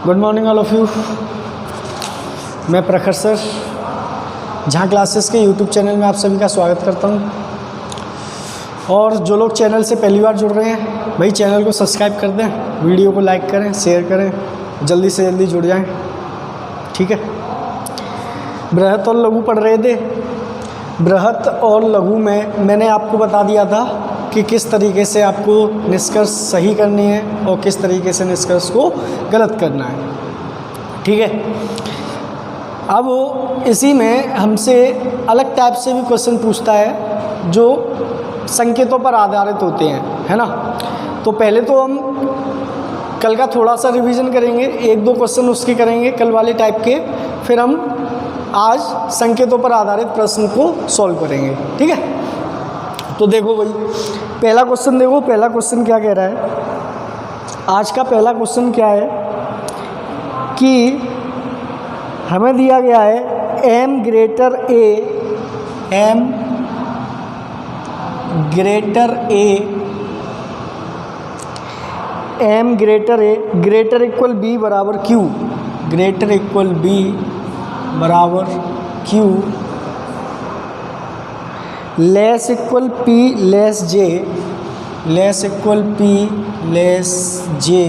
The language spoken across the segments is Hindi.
Good morning all of you. मैं प्रखर सर जहाँ क्लासेस के यूट्यूब चैनल में आप सभी का स्वागत करता हूँ। और जो लोग चैनल से पहली बार जुड़ रहे हैं भाई चैनल को सब्सक्राइब कर दें, वीडियो को लाइक करें, शेयर करें, जल्दी से जल्दी जुड़ जाएं। ठीक है। बृहत और लघु पढ़ रहे थे। बृहत और लघु में मैंने आपको बता दिया था कि किस तरीके से आपको निष्कर्ष सही करनी है और किस तरीके से निष्कर्ष को गलत करना है। ठीक है। अब इसी में हमसे अलग टाइप से भी क्वेश्चन पूछता है जो संकेतों पर आधारित होते हैं, है ना। तो पहले तो हम कल का थोड़ा सा रिवीजन करेंगे, एक दो क्वेश्चन उसके करेंगे कल वाले टाइप के, फिर हम आज संकेतों पर आधारित प्रश्न को सॉल्व करेंगे। ठीक है। तो देखो भाई पहला क्वेश्चन देखो, पहला क्वेश्चन क्या कह रहा है। आज का पहला क्वेश्चन क्या है कि हमें दिया गया है m greater a, m greater a, m greater a greater equal b बराबर q, ग्रेटर इक्वल b बराबर q, less equal p less j, less equal p less j,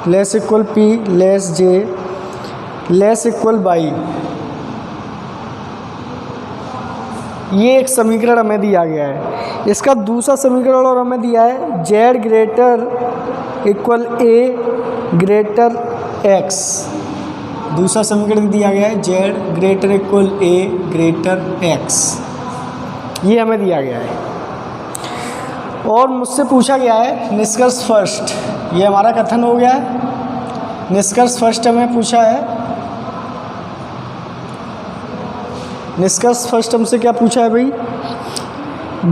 less equal p less j, less equal by. ये एक समीकरण हमें दिया गया है। इसका दूसरा समीकरण और हमें दिया है z greater equal a greater x। दूसरा समीकरण दिया गया है z greater equal a greater x, ये हमें दिया गया है। और मुझसे पूछा गया है निष्कर्ष फर्स्ट, ये हमारा कथन हो गया है। निष्कर्ष फर्स्ट हमें पूछा है। निष्कर्ष फर्स्ट हमसे क्या पूछा है भाई,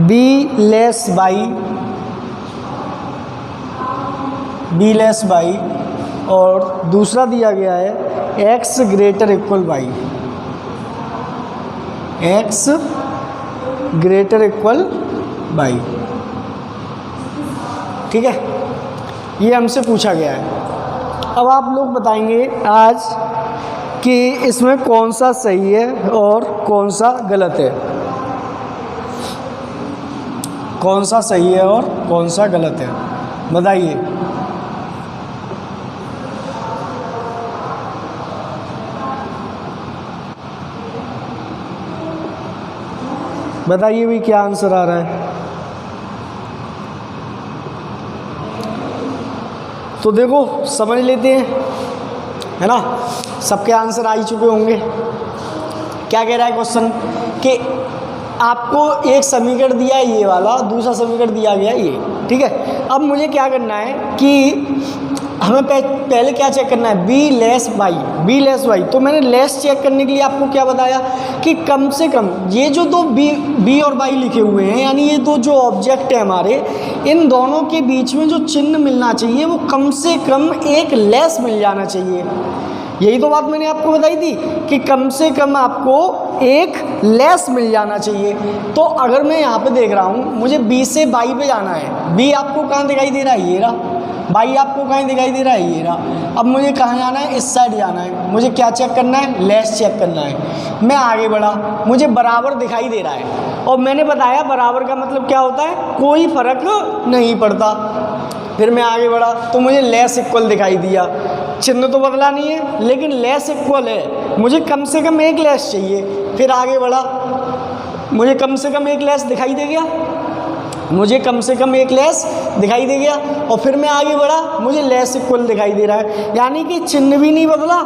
b less by, b less by, और दूसरा दिया गया है x greater equal by, x greater equal by. ठीक है, ये हमसे पूछा गया है। अब आप लोग बताएंगे आज कि इसमें कौन सा सही है और कौन सा गलत है, कौन सा सही है और कौन सा गलत है, बताइए। बताइए भी क्या आंसर आ रहा है। तो देखो समझ लेते हैं, है ना। सबके आंसर आ ही चुके होंगे। क्या कह रहा है क्वेश्चन कि आपको एक समीकरण दिया है ये वाला, दूसरा समीकरण दिया गया है ये। ठीक है। अब मुझे क्या करना है कि हमें पहले क्या चेक करना है, be less by, be less by. तो मैंने लेस चेक करने के लिए आपको क्या बताया कि कम से कम ये जो दो बी और बाई लिखे हुए हैं, यानी ये दो जो ऑब्जेक्ट है हमारे, इन दोनों के बीच में जो चिन्ह मिलना चाहिए वो कम से कम एक लेस मिल जाना चाहिए। यही तो बात मैंने आपको बताई थी कि कम से कम आपको एक लेस मिल जाना चाहिए। तो अगर मैं यहाँ पे देख रहा हूँ, मुझे बी से बाई पे जाना है। बी आपको कहाँ दिखाई दे रहा है, ये रहा। बाई आपको कहाँ दिखाई दे रहा है, ये रहा। अब मुझे कहाँ जाना है, इस साइड जाना है। मुझे क्या चेक करना है, लेस चेक करना है। मैं आगे बढ़ा, मुझे बराबर दिखाई दे रहा है, और मैंने बताया बराबर का मतलब क्या होता है, कोई फर्क नहीं पड़ता। फिर मैं आगे बढ़ा तो मुझे लेस इक्वल दिखाई दिया। चिन्ह तो बदला नहीं है लेकिन लेस इक्वल है, मुझे कम से कम एक लेस चाहिए। फिर आगे बढ़ा, मुझे कम से कम एक लेस दिखाई दे गया, मुझे कम से कम एक लेस दिखाई दे गया। और फिर मैं आगे बढ़ा, मुझे लेस इक्वल दिखाई दे रहा है, यानी कि चिन्ह भी नहीं बदला।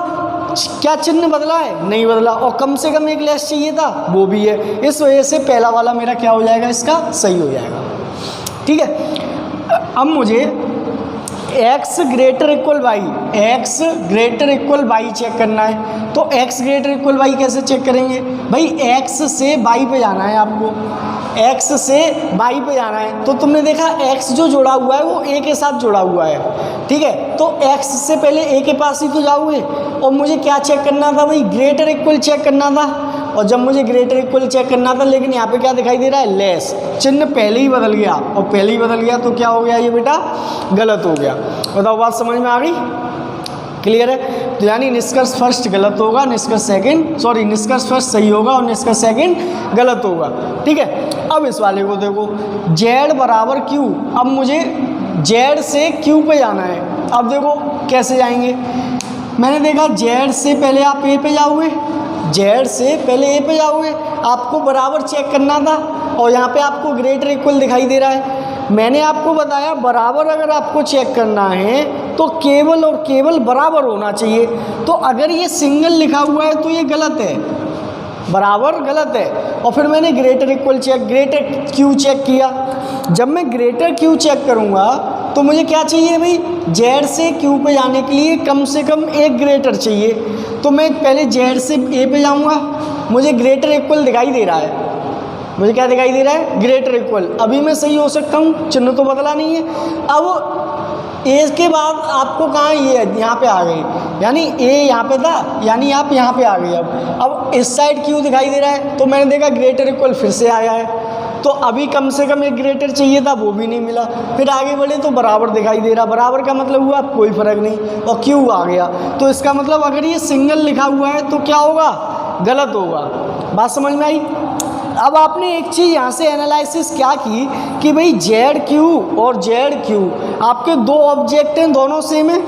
क्या चिन्ह बदला है, नहीं बदला, और कम से कम एक लेस चाहिए था, वो भी है। इस वजह से पहला वाला मेरा क्या हो जाएगा, इसका सही हो जाएगा। ठीक है। अब मुझे x greater equal Y, x greater equal Y check करना है। तो x ग्रेटर इक्वल वाई कैसे चेक करेंगे भाई, x से y पे जाना है आपको, x से y पे जाना है। तो तुमने देखा x जो जोड़ा हुआ है वो a के साथ जोड़ा हुआ है, ठीक है। तो x से पहले a के पास ही तो जाओगे, और मुझे क्या चेक करना था भाई, ग्रेटर इक्वल चेक करना था। और जब मुझे ग्रेटर इक्वल चेक करना था, लेकिन यहाँ पे क्या दिखाई दे रहा है, लेस, चिन्ह पहले ही बदल गया, और पहले ही बदल गया तो क्या हो गया ये बेटा, गलत हो गया। बताओ बात समझ में आ गई, क्लियर है। तो यानी निष्कर्ष फर्स्ट गलत होगा, निष्कर्ष फर्स्ट सही होगा और निष्कर्ष सेकंड गलत होगा, ठीक है। अब इस वाले को देखो, जेड बराबर क्यू, अब मुझे जेड से क्यू पे जाना है। अब देखो कैसे जाएंगे, मैंने देखा जेड से पहले आप ए पे जाओगे, जेड से पहले ए पे जाओगे, आपको बराबर चेक करना था, और यहाँ पे आपको ग्रेटर इक्वल दिखाई दे रहा है। मैंने आपको बताया बराबर अगर आपको चेक करना है तो केवल और केवल बराबर होना चाहिए। तो अगर ये सिंगल लिखा हुआ है तो ये गलत है, बराबर गलत है। और फिर मैंने greater equal check, greater Q check किया। जब मैं ग्रेटर क्यू चेक करूँगा तो मुझे क्या चाहिए भाई, जेड से क्यू पे जाने के लिए कम से कम एक ग्रेटर चाहिए। तो मैं पहले जेड से ए पे जाऊँगा, मुझे ग्रेटर इक्वल दिखाई दे रहा है, मुझे क्या दिखाई दे रहा है, ग्रेटर इक्वल। अभी मैं सही हो सकता हूँ, चिन्ह तो बदला नहीं है। अब ए के बाद आपको कहाँ, ये यहाँ पे आ गए, यानी ए यहाँ पे था, यानी आप यहाँ पे आ गए। अब इस साइड क्यू दिखाई दे रहा है, तो मैंने देखा ग्रेटर इक्वल फिर से आया है। तो अभी कम से कम एक ग्रेटर चाहिए था, वो भी नहीं मिला। फिर आगे बढ़े तो बराबर दिखाई दे रहा, बराबर का मतलब हुआ कोई फ़र्क नहीं, और क्यू आ गया। तो इसका मतलब अगर ये सिंगल लिखा हुआ है तो क्या होगा, गलत होगा। बात समझ में आई। अब आपने एक चीज़ यहाँ से एनालिसिस क्या की कि भाई जेड क्यू और जेड क्यू आपके दो ऑब्जेक्ट हैं, दोनों सेम है,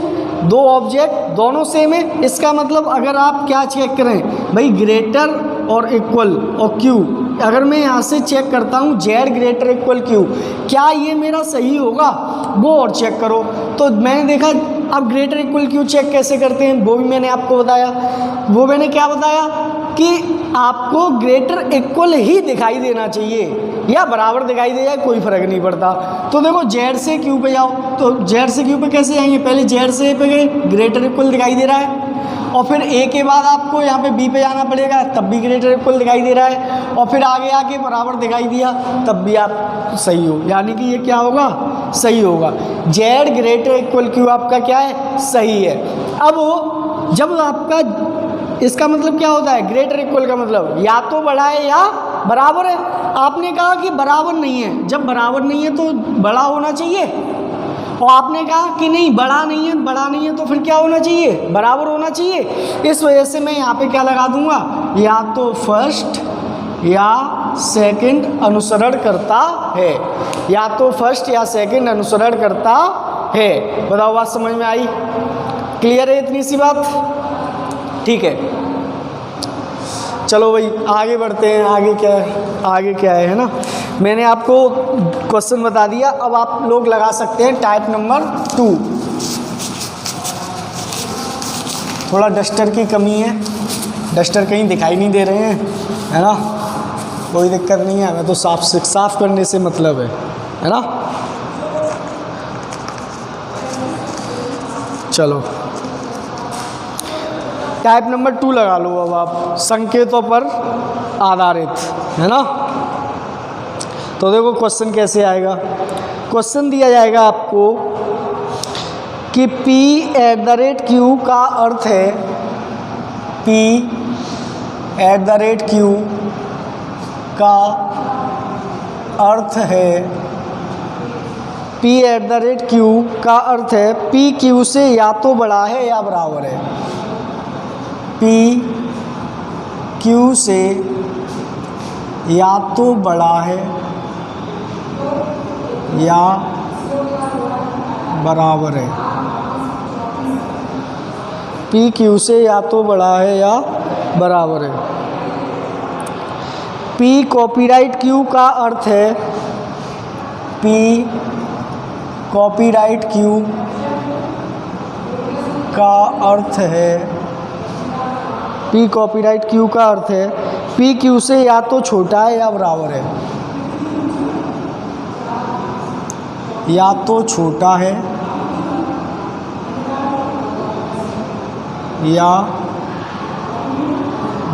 दो ऑब्जेक्ट दोनों सेम है। इसका मतलब अगर आप क्या चेक करें भाई, ग्रेटर और इक्वल और क्यू, अगर मैं यहाँ से चेक करता हूँ जेड ग्रेटर इक्वल क्यू, क्या ये मेरा सही होगा, वो और चेक करो। तो मैंने देखा अब ग्रेटर इक्वल क्यू चेक कैसे करते हैं वो भी मैंने आपको बताया। वो मैंने क्या बताया कि आपको ग्रेटर इक्वल ही दिखाई देना चाहिए या बराबर दिखाई दे जाए, कोई फ़र्क नहीं पड़ता। तो देखो जेड से क्यू पे जाओ, तो जेड से क्यू पे कैसे जाएंगे, पहले जेड से ए पे गए, ग्रेटर इक्वल दिखाई दे रहा है, और फिर ए के बाद आपको यहाँ पे बी पे जाना पड़ेगा, तब भी ग्रेटर इक्वल दिखाई दे रहा है, और फिर आगे आके बराबर दिखाई दिया, तब भी आप सही हो, यानी कि ये क्या होगा, सही होगा। जेड ग्रेटर इक्वल क्यू आपका क्या है, सही है। अब जब आपका, इसका मतलब क्या होता है, ग्रेटर इक्वल का मतलब या तो बड़ा है या बराबर है। आपने कहा कि बराबर नहीं है, जब बराबर नहीं है तो बड़ा होना चाहिए, और आपने कहा कि नहीं बड़ा नहीं है, बड़ा नहीं है तो फिर क्या होना चाहिए, बराबर होना चाहिए। इस वजह से मैं यहाँ पे क्या लगा दूंगा, या तो फर्स्ट या सेकंड अनुसरण करता है, या तो फर्स्ट या सेकंड अनुसरण करता है। बताओ बात समझ में आई, क्लियर है इतनी सी बात, ठीक है। चलो भाई आगे बढ़ते हैं, आगे क्या है ना। मैंने आपको क्वेश्चन बता दिया, अब आप लोग लगा सकते हैं टाइप नंबर 2। थोड़ा डस्टर की कमी है, डस्टर कहीं दिखाई नहीं दे रहे हैं, है ना, कोई दिक्कत नहीं है, हमें तो साफ करने से मतलब है ना। चलो टाइप नंबर 2 लगा लो अब आप, संकेतों पर आधारित, है ना। तो देखो क्वेश्चन कैसे आएगा, क्वेश्चन दिया जाएगा आपको कि P@Q का अर्थ है, P@Q का अर्थ है, P@Q का अर्थ है PQ से या तो बड़ा है या बराबर है, PQ से या तो बड़ा है या बराबर है, PQ से या तो बड़ा है या बराबर है। P कॉपीराइट Q का अर्थ है, P कॉपीराइट Q का अर्थ है, P कॉपीराइट Q का अर्थ है PQ से या तो छोटा है या बराबर है, या तो छोटा है या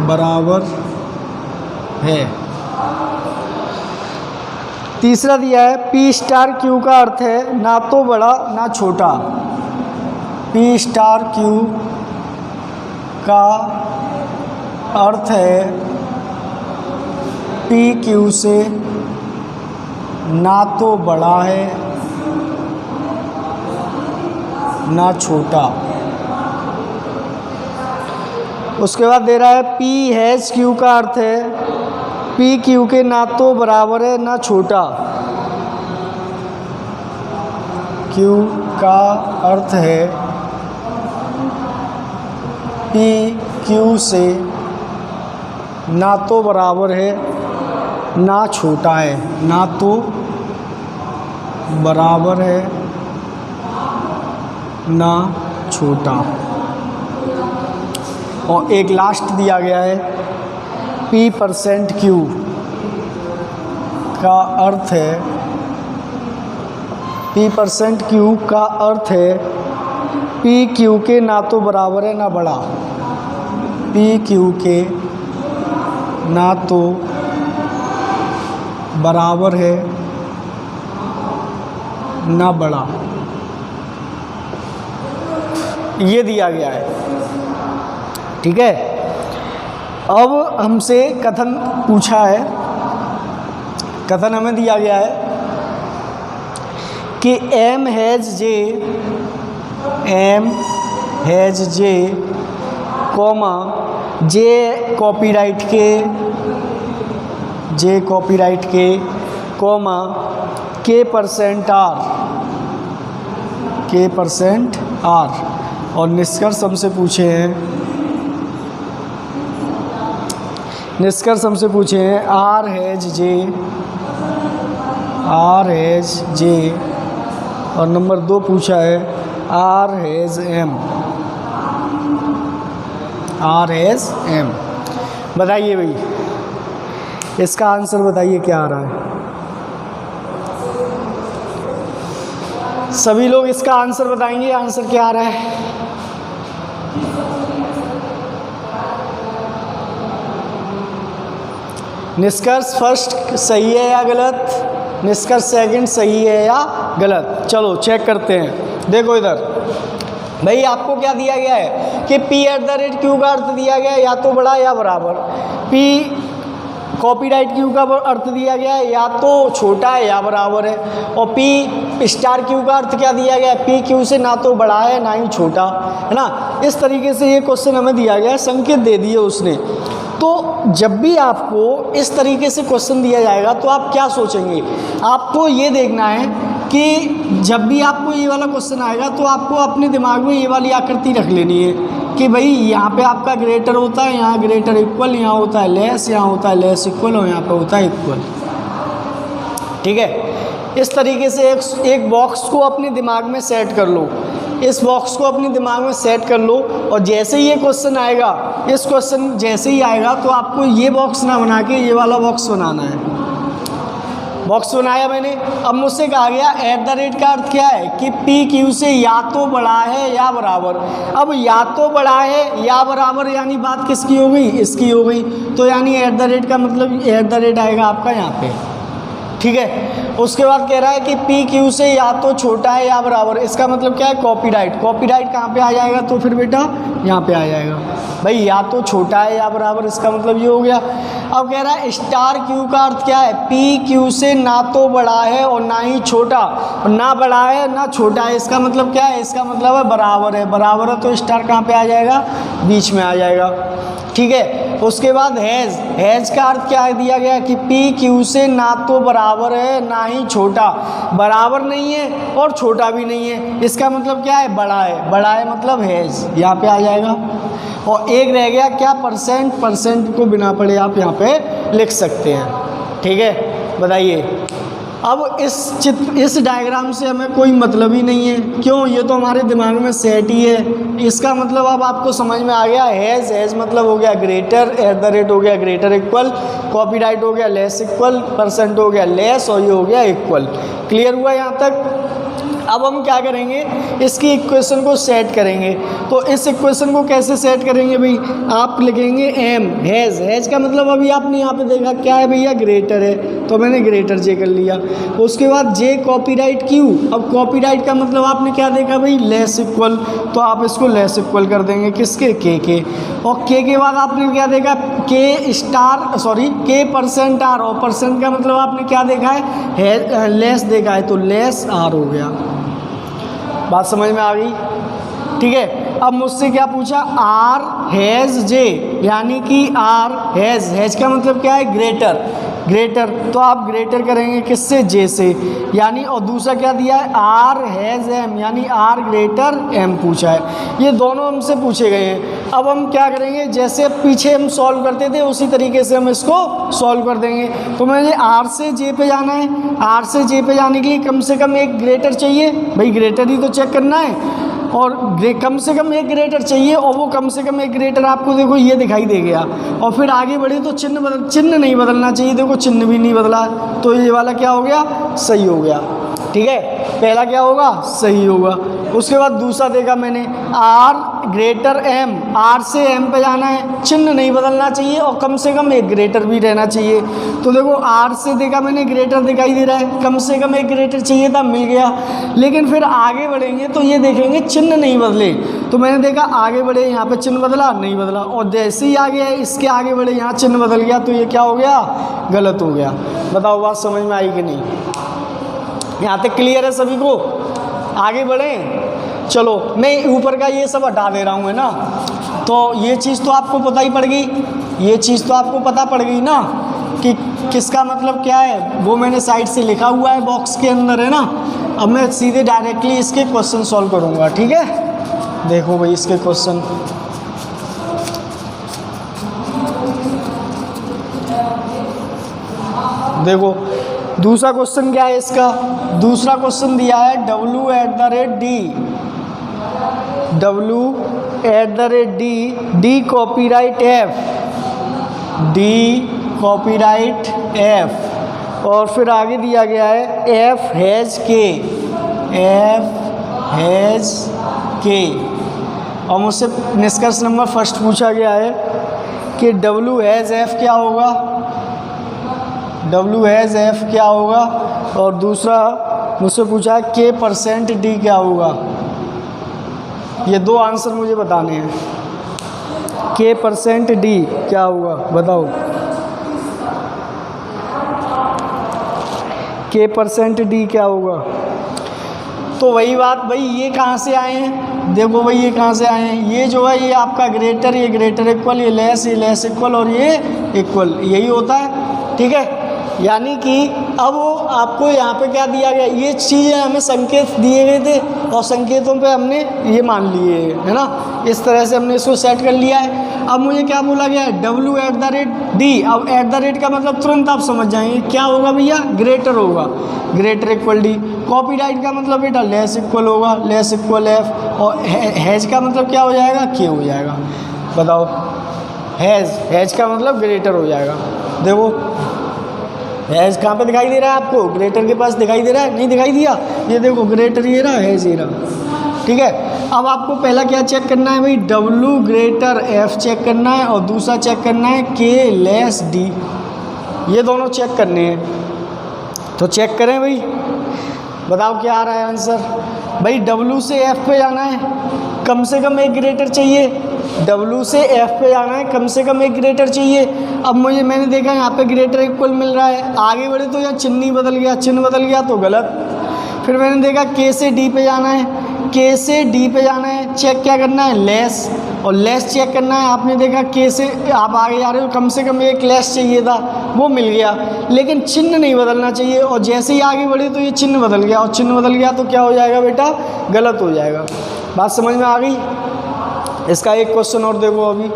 बराबर है। तीसरा दिया है P*Q का अर्थ है ना तो बड़ा ना छोटा, P*Q का अर्थ है पी क्यू से ना तो बड़ा है ना छोटा। उसके बाद दे रहा है पी हैज़ क्यू का अर्थ है पी क्यू के ना तो बराबर है ना छोटा। क्यू का अर्थ है पी क्यू से ना तो बराबर है ना छोटा है, ना तो बराबर है ना छोटा। और एक लास्ट दिया गया है P परसेंट Q का अर्थ है P परसेंट Q का अर्थ है P Q के ना तो बराबर है ना बड़ा। P Q के ना तो बराबर है ना बड़ा, ये दिया गया है। ठीक है, अब हमसे कथन पूछा है, कथन हमें दिया गया है कि M has J comma J copyright K comma K percent R और निष्कर्ष हमसे पूछे हैं आर हैज़ जे और नंबर 2 पूछा है आर हैज़ एम। बताइए भाई, इसका आंसर बताइए क्या आ रहा है। सभी लोग इसका आंसर बताएंगे, आंसर क्या आ रहा है। निष्कर्ष फर्स्ट सही है या गलत, निष्कर्ष सेकंड सही है या गलत। चलो चेक करते हैं। देखो इधर भाई, आपको क्या दिया गया है कि P@Q का अर्थ दिया गया है या तो बड़ा या बराबर। P कॉपीराइट Q का अर्थ दिया गया है या तो छोटा है या बराबर है। और P*Q का अर्थ क्या दिया गया है, P Q से ना तो बड़ा है ना ही छोटा, है ना। इस तरीके से ये क्वेश्चन हमें दिया गया है, संकेत दे दिए उसने। तो जब भी आपको इस तरीके से क्वेश्चन दिया जाएगा तो आप क्या सोचेंगे, आपको ये देखना है कि जब भी आपको ये वाला क्वेश्चन आएगा तो आपको अपने दिमाग में ये वाली आकृति रख लेनी है कि भाई यहाँ पे आपका ग्रेटर होता है, यहाँ ग्रेटर इक्वल, यहाँ होता है लेस, यहाँ होता है लेस इक्वल और यहाँ पे होता है इक्वल। ठीक है, इस तरीके से एक बॉक्स को अपने दिमाग में सेट कर लो, इस बॉक्स को अपने दिमाग में सेट कर लो। और जैसे ही ये क्वेश्चन आएगा, इस क्वेश्चन जैसे ही आएगा तो आपको ये बॉक्स ना बना के ये वाला बॉक्स बनाना है। बॉक्स बनाया मैंने। अब मुझसे कहा गया @ का अर्थ क्या है कि P Q से या तो बड़ा है या बराबर। अब या तो बड़ा है या बराबर यानी बात किसकी हो गई, इसकी हो गई। तो यानी @ का मतलब @ आएगा आपका यहाँ पे। ठीक है, उसके बाद कह रहा है कि P Q से या तो छोटा है या बराबर। इसका मतलब क्या है, कॉपीराइट कहाँ पे आ जाएगा, तो फिर बेटा यहाँ पे आ जाएगा भाई, या तो छोटा है या बराबर। इसका मतलब ये हो गया। अब कह रहा है *Q का अर्थ क्या है, P Q से ना तो बड़ा है और ना ही छोटा, ना बड़ा है ना छोटा है। इसका मतलब क्या है, इसका मतलब है बराबर है। बराबर है तो स्टार कहाँ पे आ जाएगा, बीच में आ जाएगा। ठीक है, उसके बाद हैज़ का अर्थ क्या दिया गया कि P Q से ना तो बराबर है ना ही छोटा, बराबर नहीं है और छोटा भी नहीं है। इसका मतलब क्या है, बड़ा है। बड़ा है मतलब हैज़, यहाँ पे आ जाएगा। और एक रह गया क्या, परसेंट को बिना पढ़े आप यहाँ पे लिख सकते हैं। ठीक है, बताइए। अब इस डायग्राम से हमें कोई मतलब ही नहीं है, क्यों, ये तो हमारे दिमाग में सेट ही है। इसका मतलब अब आपको समझ में आ गया। हैज़ मतलब हो गया ग्रेटर, @ हो गया ग्रेटर इक्वल, कॉपीराइट हो गया लेस इक्वल, परसेंट हो गया लेस और ये हो गया इक्वल। क्लियर हुआ यहाँ तक। अब हम क्या करेंगे, इसकी इक्वेशन को सेट करेंगे। तो इस इक्वेशन को कैसे सेट करेंगे भाई, आप लिखेंगे एम हैज़, हैज़ का मतलब अभी आपने यहाँ पे देखा क्या है भैया, ग्रेटर है, तो मैंने ग्रेटर जे कर लिया। उसके बाद जे कॉपीराइट क्यू, अब कॉपीराइट का मतलब आपने क्या देखा भाई, लेस इक्वल, तो आप इसको लेस इक्वल कर देंगे किसके, के। और के बाद आपने क्या देखा, के स्टार सॉरी के परसेंट आर, और परसेंट का मतलब आपने क्या देखा है लेस देखा है, तो लेस आर हो गया। बात समझ में आ गई, ठीक है। अब मुझसे क्या पूछा, आर हैज़ जे, यानी कि आर हैज़ का मतलब क्या है, ग्रेटर, ग्रेटर, तो आप ग्रेटर करेंगे किससे, जे से, यानी, और दूसरा क्या दिया है, आर हैज़ एम, यानी आर ग्रेटर एम पूछा है। ये दोनों हमसे पूछे गए हैं। अब हम क्या करेंगे, जैसे पीछे हम सॉल्व करते थे उसी तरीके से हम इसको सॉल्व कर देंगे। तो मुझे आर से जे पे जाना है, आर से जे पे जाने के लिए कम से कम एक ग्रेटर चाहिए, भाई ग्रेटर ही तो चेक करना है, और कम से कम एक ग्रेटर चाहिए, और वो कम से कम एक ग्रेटर आपको देखो ये दिखाई दे गया। और फिर आगे बढ़े तो चिन्ह नहीं बदलना चाहिए, देखो चिन्ह भी नहीं बदला, तो ये वाला क्या हो गया, सही हो गया, ठीक है। पहला क्या होगा, सही होगा। उसके बाद दूसरा देखा मैंने, आर ग्रेटर एम, आर से एम पे जाना है, चिन्ह नहीं बदलना चाहिए, और कम से कम एक ग्रेटर भी रहना चाहिए। तो देखो आर से देखा मैंने, ग्रेटर दिखाई दे रहा है, कम से कम एक ग्रेटर चाहिए था, मिल गया। लेकिन फिर आगे बढ़ेंगे तो ये देखेंगे चिन्ह नहीं बदले, तो मैंने देखा आगे बढ़े, यहाँ पे चिन्ह बदला, नहीं बदला, और जैसे ही आगे है इसके आगे बढ़े यहाँ चिन्ह बदल गया, तो ये क्या हो गया, गलत हो गया। बताओ बात समझ में आई कि नहीं, यहाँ तक क्लियर है सभी को, आगे बढ़ें। चलो मैं ऊपर का ये सब हटा दे रहा हूँ, है ना, तो ये चीज़ तो आपको पता ही पड़ गई, ये चीज़ तो आपको पता पड़ गई ना कि किसका मतलब क्या है, वो मैंने साइड से लिखा हुआ है बॉक्स के अंदर, है ना। अब मैं सीधे डायरेक्टली इसके क्वेश्चन सॉल्व करूँगा, ठीक है। देखो भाई इसके क्वेश्चन, देखो दूसरा क्वेश्चन क्या है इसका, दूसरा क्वेश्चन दिया है W@D, D copyright F, D copyright F, और फिर आगे दिया गया है F हैज़ के, और मुझसे निष्कर्ष नंबर फर्स्ट पूछा गया है कि W हैज़ F क्या होगा, W हैज़ F क्या होगा, और दूसरा मुझसे पूछा है K परसेंट D क्या होगा। ये दो आंसर मुझे बताने हैं, K परसेंट D क्या होगा, बताओ। K परसेंट D क्या होगा, तो वही बात भाई, ये कहाँ से आए हैं, देखो भाई ये कहाँ से आए हैं, ये जो है ये आपका ग्रेटर, ये ग्रेटर इक्वल, ये लेस इक्वल, और ये इक्वल, यही होता है, ठीक है। यानी कि अब वो आपको यहाँ पे क्या दिया गया, ये चीज़ें हमें संकेत दिए गए थे, और संकेतों पे हमने ये मान लिए, है ना, इस तरह से हमने इसको सेट कर लिया है। अब मुझे क्या बोला गया है, W@D, अब @ का मतलब तुरंत आप समझ जाएंगे क्या होगा भैया, ग्रेटर होगा, ग्रेटर इक्वल D। कॉपीराइट का मतलब बेटा लेस इक्वल होगा, लेस इक्वल F, और हैज़ का मतलब क्या हो जाएगा, K हो जाएगा। बताओ, हैज़ का मतलब ग्रेटर हो जाएगा। देखो हैज़ कहाँ पे दिखाई दे रहा है आपको, ग्रेटर के पास दिखाई दे रहा है, नहीं दिखाई दिया, ये देखो ग्रेटर ये रहा, हैज़ ये रहा, ठीक है। अब आपको पहला क्या चेक करना है भाई, W ग्रेटर F चेक करना है, और दूसरा चेक करना है K लेस D, ये दोनों चेक करने हैं। तो चेक करें भाई, बताओ क्या आ रहा है आंसर। भाई W से F पे जाना है, कम से कम एक ग्रेटर चाहिए, W से F पे जाना है, कम से कम एक ग्रेटर चाहिए। अब मैंने देखा यहाँ पे ग्रेटर इक्वल मिल रहा है, आगे बढ़े तो यहाँ चिन्ह बदल गया तो गलत। फिर मैंने देखा K से D पे जाना है, K से D पे जाना है, चेक क्या करना है, लेस, और लेस चेक करना है। आपने देखा K से आप आगे जा रहे हो, कम से कम एक लेस चाहिए था, वो मिल गया, लेकिन चिन्ह नहीं बदलना चाहिए, और जैसे ही आगे बढ़े तो ये चिन्ह बदल गया, और चिन्ह बदल गया तो क्या हो जाएगा बेटा, गलत हो जाएगा। बात समझ में आ गई। इसका एक क्वेश्चन और देखो, अभी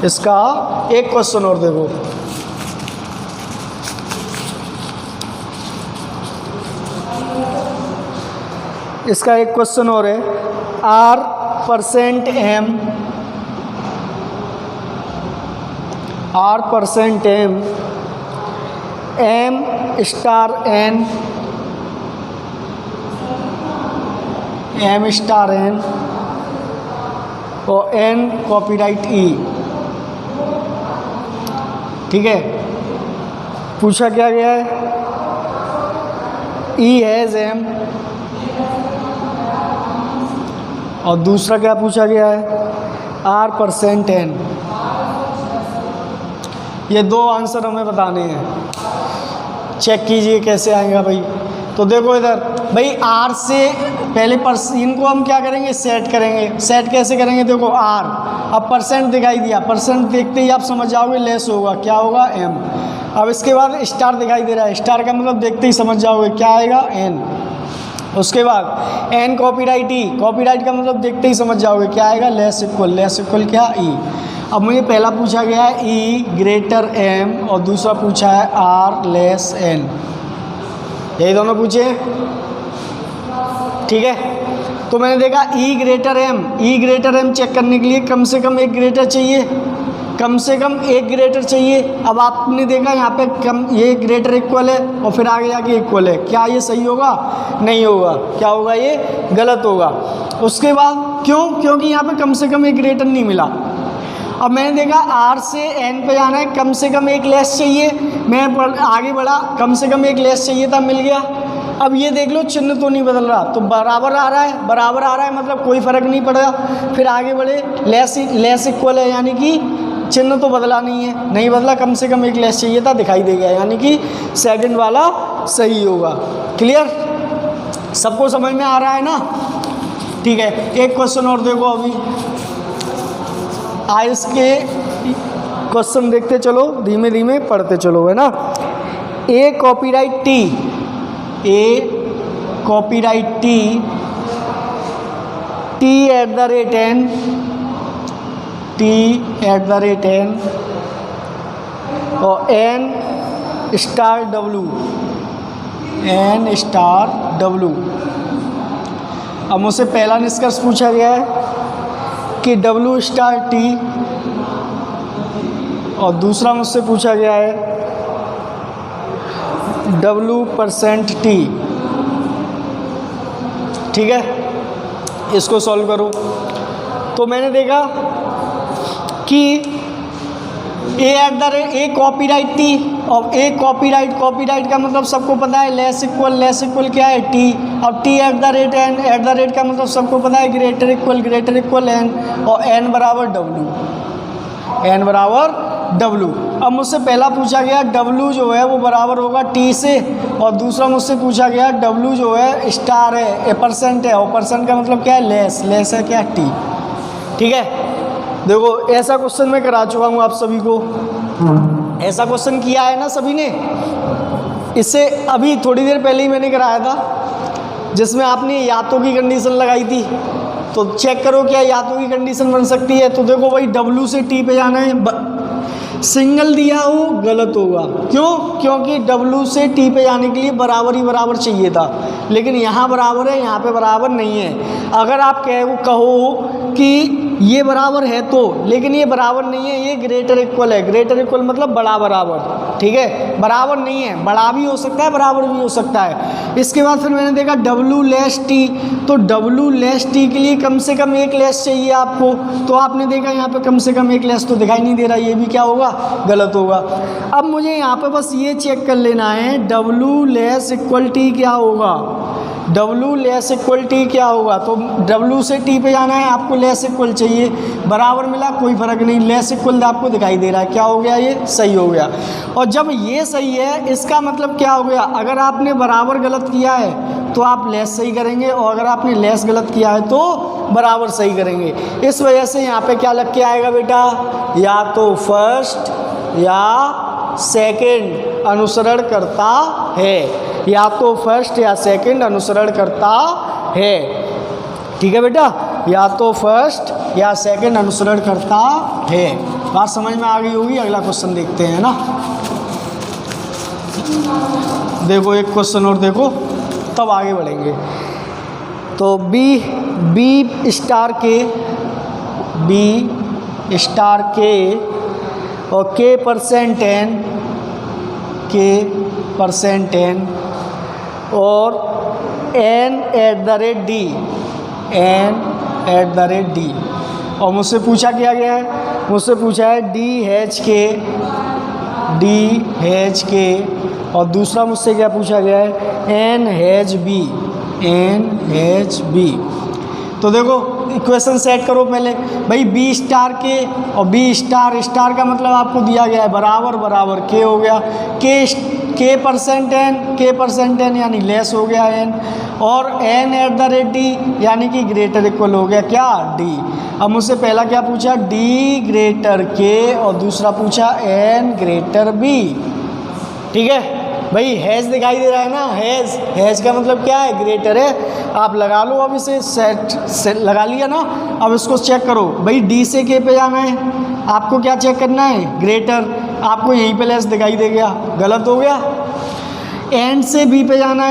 इसका एक क्वेश्चन और देखो, इसका एक क्वेश्चन और है, R% M M*N M star N और एन कॉपीराइट ई। ठीक है, पूछा क्या गया है, ई हैज़ एम, और दूसरा क्या पूछा गया है, R% एन। ये दो आंसर हमें बताने हैं, चेक कीजिए कैसे आएगा भाई। तो देखो इधर भाई, आर से पहले इनको हम क्या करेंगे, सेट करेंगे। सेट कैसे करेंगे, देखो आर, अब परसेंट दिखाई दिया, परसेंट देखते ही आप समझ जाओगे लेस होगा, क्या होगा, एम। अब इसके बाद स्टार दिखाई दे रहा है, स्टार का मतलब देखते ही समझ जाओगे क्या आएगा, एन। उसके बाद एन कॉपीराइट ई, कॉपीराइट का मतलब देखते ही समझ जाओगे क्या आएगा, लेस इक्वल क्या, ई। अब मुझे पहला पूछा गया है ई ग्रेटर एम और दूसरा पूछा है आर लेस एन, यही दोनों पूछे हैं। ठीक है, तो मैंने देखा ई ग्रेटर एम चेक करने के लिए कम से कम एक ग्रेटर चाहिए, कम से कम एक ग्रेटर चाहिए। अब आपने देखा यहाँ पे कम, ये ग्रेटर इक्वल है और फिर आगे जाके इक्वल है, क्या ये सही होगा, नहीं होगा, क्या होगा, ये गलत होगा। उसके बाद क्योंकि यहाँ पे कम से कम एक ग्रेटर नहीं मिला। अब मैंने देखा आर से एन पे जाना है, कम से कम एक लेस चाहिए, मैं आगे बढ़ा, कम से कम एक लेस चाहिए था, मिल गया। अब ये देख लो चिन्ह तो नहीं बदल रहा, तो बराबर आ रहा है, मतलब कोई फ़र्क नहीं पड़ रहा। फिर आगे बढ़े, लेस इक्वल है, यानी कि चिन्ह तो बदला नहीं बदला, कम से कम एक लेस चाहिए था, दिखाई दे गया, यानी कि सेकंड वाला सही होगा। क्लियर, सबको समझ में आ रहा है ना। ठीक है, एक क्वेश्चन और देखो, अभी आइस के क्वेश्चन देखते चलो, धीमे धीमे पढ़ते चलो, है ना। ए कॉपीराइट टी @n और n स्टार W। अब मुझसे पहला निष्कर्ष पूछा गया है कि W स्टार टी, और दूसरा मुझसे पूछा गया है W% टी। ठीक है, इसको सॉल्व करो। तो मैंने देखा कि ए कॉपीराइट टी और ए कॉपीराइट का मतलब सबको पता है, लेस इक्वल क्या है, टी। और टी @n का मतलब सबको पता है, ग्रेटर इक्वल एन, और एन बराबर डब्लू। अब मुझसे पहला पूछा गया डब्लू जो है वो बराबर होगा टी से, और दूसरा मुझसे पूछा गया डब्लू जो है स्टार है, परसेंट है, और परसेंट का मतलब क्या है, लेस है क्या, टी। ठीक है, देखो ऐसा क्वेश्चन मैं करा चुका हूँ आप सभी को, ऐसा क्वेश्चन किया है ना सभी ने। इससे अभी थोड़ी देर पहले ही मैंने कराया था, जिसमें आपने यातों की कंडीशन लगाई थी। तो चेक करो क्या यातों की कंडीशन बन सकती है। तो देखो भाई, डब्लू से टी पे जाना है, सिंगल दिया हो गलत होगा, क्योंकि डब्लू से टी पे जाने के लिए बराबर चाहिए था, लेकिन यहाँ बराबर है, यहाँ पे बराबर नहीं है। अगर आप कहो कि ये बराबर है तो, लेकिन ये बराबर नहीं है, ये ग्रेटर इक्वल है, ग्रेटर इक्वल मतलब बड़ा बराबर। ठीक है, बराबर नहीं है, बड़ा भी हो सकता है, बराबर भी हो सकता है। इसके बाद फिर मैंने देखा डब्लू लेस टी, तो डब्लू लेस टी के लिए कम से कम एक लेस चाहिए आपको। तो आपने देखा यहाँ पे कम से कम एक लेस तो दिखाई नहीं दे रहा, ये भी क्या होगा, गलत होगा। अब मुझे यहाँ पे बस ये चेक कर लेना है डब्लू लेस इक्वल टी क्या होगा, डब्लू लेस इक्वल टी क्या होगा। तो डब्लू से टी पे जाना है, आपको लेस इक्वल चाहिए, बराबर मिला कोई फ़र्क नहीं, लेस इक्वल आपको दिखाई दे रहा है, क्या हो गया, ये सही हो गया। और जब ये सही है, इसका मतलब क्या हो गया, अगर आपने बराबर गलत किया है तो आप लेस सही करेंगे, और अगर आपने लेस गलत किया है तो बराबर सही करेंगे। इस वजह से यहाँ पे क्या लग के आएगा बेटा, या तो फर्स्ट या सेकंड अनुसरण करता है, या तो फर्स्ट या सेकंड अनुसरण करता है। ठीक है बेटा, या तो फर्स्ट या सेकंड अनुसरण करता है। बात समझ में आ गई होगी। अगला क्वेश्चन देखते हैं ना। देखो एक क्वेश्चन और देखो, तब आगे बढ़ेंगे। तो बी स्टार के और K% n और n @ D n@d। और मुझसे पूछा क्या गया है, मुझसे पूछा है DH के और दूसरा मुझसे क्या पूछा गया है, NHB। तो देखो इक्वेशन सेट करो पहले भाई, B स्टार के और B स्टार स्टार का मतलब आपको दिया गया है बराबर बराबर K हो गया, K% यानी लेस हो गया n, और n@d यानी कि ग्रेटर इक्वल हो गया क्या, D। अब मुझसे पहला क्या पूछा, D ग्रेटर K और दूसरा पूछा n ग्रेटर B। ठीक है भाई, हैज़ दिखाई दे रहा है ना, हैज़ का मतलब क्या है, ग्रेटर है। आप लगा लो, अब इसे सेट लगा लिया ना। अब इसको चेक करो भाई, D से K पे जाना है, आपको क्या चेक करना है, ग्रेटर, आपको यहीं पे लेस दिखाई दे गया, गलत हो गया। N से B पे जाना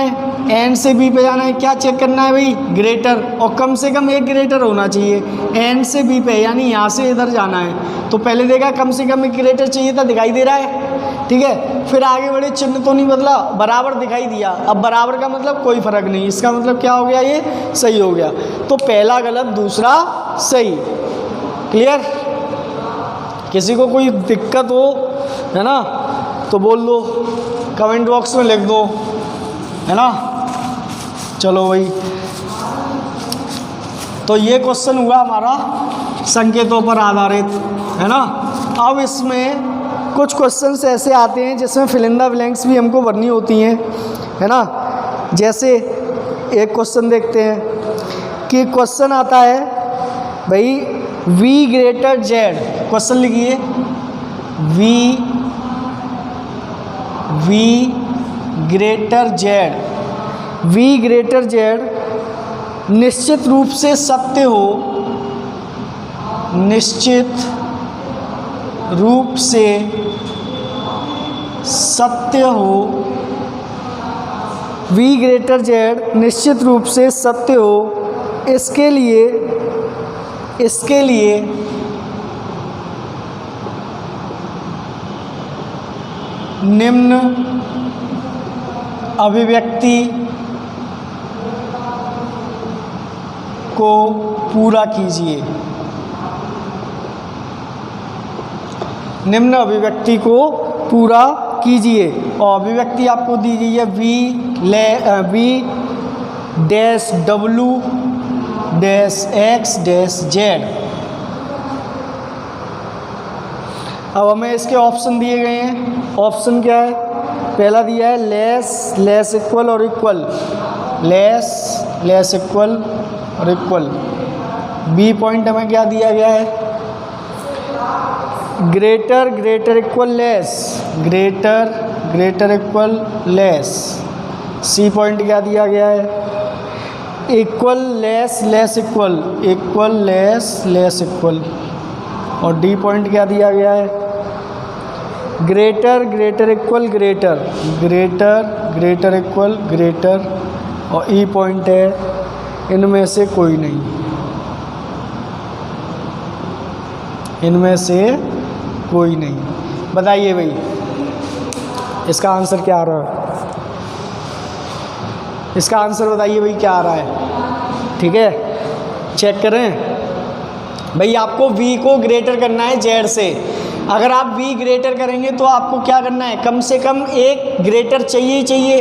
है, क्या चेक करना है भाई, ग्रेटर, और कम से कम एक ग्रेटर होना चाहिए N से B पे, यानी यहाँ से इधर जाना है। तो पहले देखा कम से कम एक ग्रेटर चाहिए था, दिखाई दे रहा है, ठीक है। फिर आगे बढ़े, चिन्ह तो नहीं बदला, बराबर दिखाई दिया। अब बराबर का मतलब कोई फर्क नहीं, इसका मतलब क्या हो गया, ये सही हो गया। तो पहला गलत, दूसरा सही। क्लियर? किसी को कोई दिक्कत हो, है ना, तो बोल दो, कमेंट बॉक्स में लिख दो, है ना। चलो भाई, तो ये क्वेश्चन हुआ हमारा संकेतों पर आधारित, है ना। अब इसमें कुछ क्वेश्चंस ऐसे आते हैं जिसमें फिल इन द ब्लैंक्स भी हमको भरनी होती हैं, है ना। जैसे एक क्वेश्चन देखते हैं कि क्वेश्चन आता है भाई, V ग्रेटर Z, क्वेश्चन लिखिए, V greater Z, V greater Z निश्चित रूप से सत्य हो, निश्चित रूप से सत्य हो, V ग्रेटर Z निश्चित रूप से सत्य हो, इसके लिए निम्न अभिव्यक्ति को पूरा कीजिए, निम्न अभिव्यक्ति को पूरा कीजिए। और अभिव्यक्ति आपको दी गई है V dash W dash X dash Z। अब हमें इसके ऑप्शन दिए गए हैं। ऑप्शन क्या है, पहला दिया है लेस इक्वल और इक्वल, लेस इक्वल और इक्वल। बी पॉइंट हमें क्या दिया गया है, greater equal less, greater equal less. C point क्या दिया गया है, equal less equal, less equal. और डी पॉइंट क्या दिया गया है, greater equal greater equal greater. और ई पॉइंट है इनमें से कोई नहीं, इनमें से कोई नहीं। बताइए भाई इसका आंसर क्या आ रहा है, इसका आंसर बताइए भाई क्या आ रहा है। ठीक है, चेक करें भाई, आपको v को ग्रेटर करना है z से। अगर आप v ग्रेटर करेंगे तो आपको क्या करना है, कम से कम एक ग्रेटर चाहिए ही चाहिए,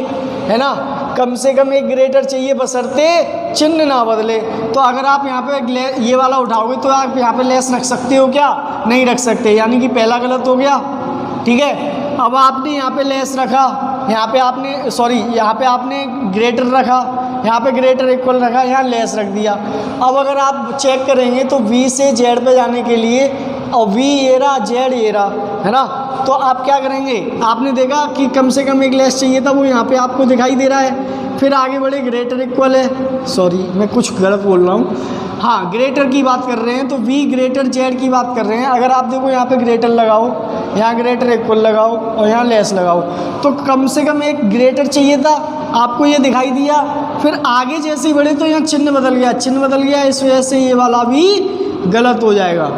है ना। कम से कम एक ग्रेटर चाहिए, बशर्ते चिन्ह ना बदले। तो अगर आप यहाँ पे ये वाला उठाओगे तो आप यहाँ पे लेस रख सकते हो क्या, नहीं रख सकते, यानी कि पहला गलत हो गया। ठीक है, अब आपने यहाँ पे लेस रखा, यहाँ पे आपने ग्रेटर रखा, यहाँ पे ग्रेटर इक्वल रखा, यहाँ लेस रख दिया। अब अगर आप चेक करेंगे तो v से z पे जाने के लिए, और v ये रहा, z ये रहा, है ना। तो आप क्या करेंगे, आपने देखा कि कम से कम एक लेस चाहिए था, वो यहाँ पे आपको दिखाई दे रहा है। फिर आगे बढ़े, ग्रेटर इक्वल है, सॉरी मैं कुछ गलत बोल रहा हूँ, हाँ ग्रेटर की बात कर रहे हैं, तो v ग्रेटर z की बात कर रहे हैं। अगर आप देखो यहाँ पे ग्रेटर लगाओ, यहाँ ग्रेटर इक्वल लगाओ और यहाँ लेस लगाओ, तो कम से कम एक ग्रेटर चाहिए था, आपको ये दिखाई दिया। फिर आगे जैसे ही बढ़े तो यहाँ चिन्ह बदल गया, इस वजह से ये वाला भी गलत हो जाएगा।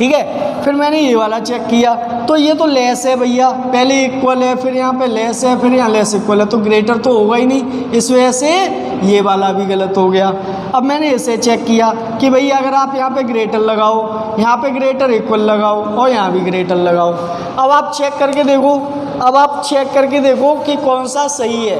ठीक है। फिर मैंने ये वाला चेक किया तो ये तो लेस है भैया, पहले इक्वल है, फिर यहाँ पे लेस है, फिर यहाँ लेस इक्वल है, तो ग्रेटर तो होगा ही नहीं, इस वजह से ये वाला भी गलत हो गया। अब मैंने इसे चेक किया कि भैया अगर आप यहाँ पे ग्रेटर लगाओ, यहाँ पे ग्रेटर इक्वल लगाओ और यहाँ भी ग्रेटर लगाओ। अब आप चेक करके देखो, अब आप चेक करके देखो कि कौन सा सही है,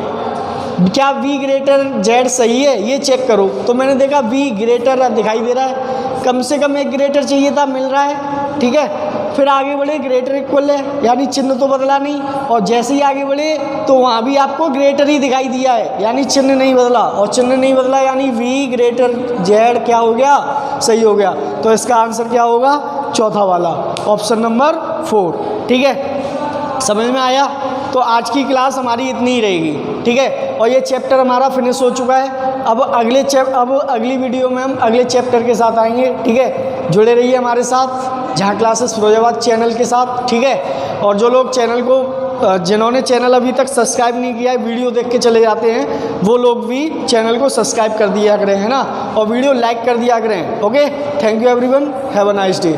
क्या v ग्रेटर z सही है, ये चेक करो। तो मैंने देखा v ग्रेटर दिखाई दे रहा है, कम से कम एक ग्रेटर चाहिए था, मिल रहा है, ठीक है। फिर आगे बढ़े, ग्रेटर इक्वल है, यानी चिन्ह तो बदला नहीं, और जैसे ही आगे बढ़े तो वहाँ भी आपको ग्रेटर ही दिखाई दिया है, यानी चिन्ह नहीं बदला, और चिन्ह नहीं बदला यानी v ग्रेटर z क्या हो गया, सही हो गया। तो इसका आंसर क्या होगा, चौथा वाला, ऑप्शन नंबर 4, ठीक है। समझ में आया? तो आज की क्लास हमारी इतनी ही रहेगी, ठीक है। और ये चैप्टर हमारा फिनिश हो चुका है। अब अगली वीडियो में हम अगले चैप्टर के साथ आएंगे, ठीक है। जुड़े रहिए हमारे साथ जहाँ क्लासेस फिरोजाबाद चैनल के साथ, ठीक है। और जो लोग चैनल को, जिन्होंने चैनल अभी तक सब्सक्राइब नहीं किया है, वीडियो देख के चले जाते हैं, वो लोग भी चैनल को सब्सक्राइब कर दिया करें, है ना, और वीडियो लाइक कर दिया करें। Okay, thank you everyone, have a nice day.